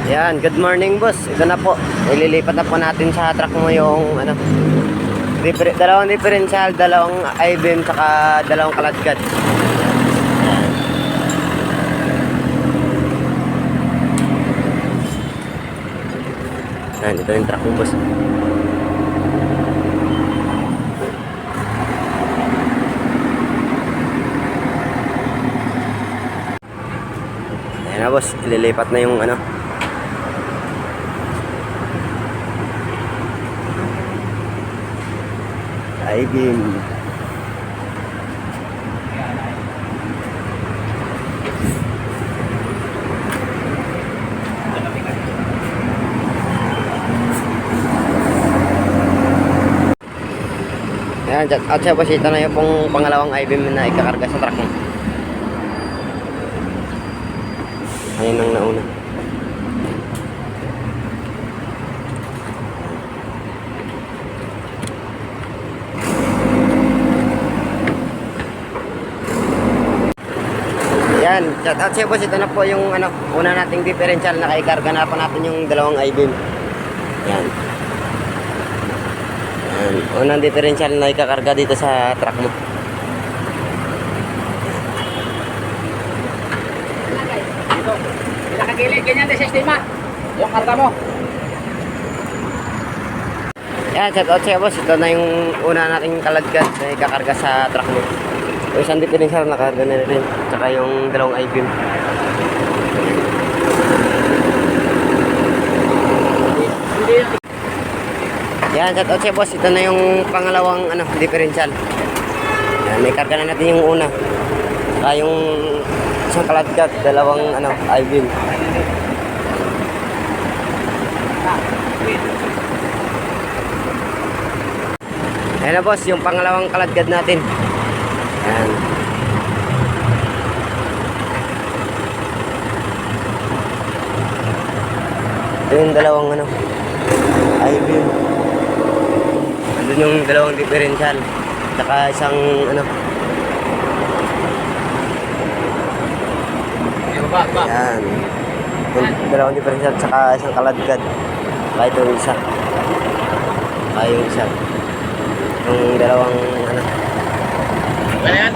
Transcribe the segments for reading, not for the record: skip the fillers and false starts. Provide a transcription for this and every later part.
Yan, good morning boss. Ito na po. Ililipat na po natin sa truck mo yung dalawang differential, dalawang I-beam, saka dalawang kaladkad. Yan, ito yung truck mo boss. Ayan na boss, ililipat na yung I-beam. Ayan, at siya boss, ito na yung pong pangalawang I-beam na ikakarga sa truck mo. Ayun ang nauna. Yan, shout out siya boss. Ito na po yung una nating differential na kaikarga na po natin yung dalawang I-beam. Yan. Yan, unang differential na ikakarga dito sa truck mo. Dito, pinakagilid, ganyan din sistema. Yung karga mo. Yan, shout out siya boss. Ito na yung una nating kaladkad na ikakarga sa truck mo. O isang differential na karga na rin. Tsaka yung dalawang I-beam. Yan, shout out siya boss. Ito na yung pangalawang differential. Yan, may karga na natin yung una. Tsaka yung isang kaladkad, dalawang I-beam. Ayan na boss, yung pangalawang kaladkad natin. Ayan. Ito yung dalawang I-beam. Andun yung dalawang differential. Tsaka isang Ayan. Yung dalawang differential, tsaka isang kaladkad. Tsaka ito yung isa. Tsaka yung isa. Yung dalawang Ayan.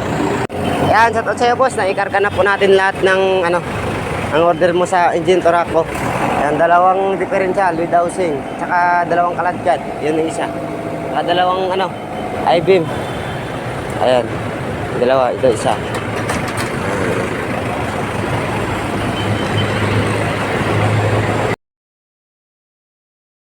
Yan, shout out sa'yo boss. Naikarga na po natin lahat ng ang order mo sa engine Toraco. Yan, dalawang differential with housing, tsaka dalawang kaladkad. Yun yung isa. Tsaka dalawang I-beam. Ayan. Dalawa, ito isa.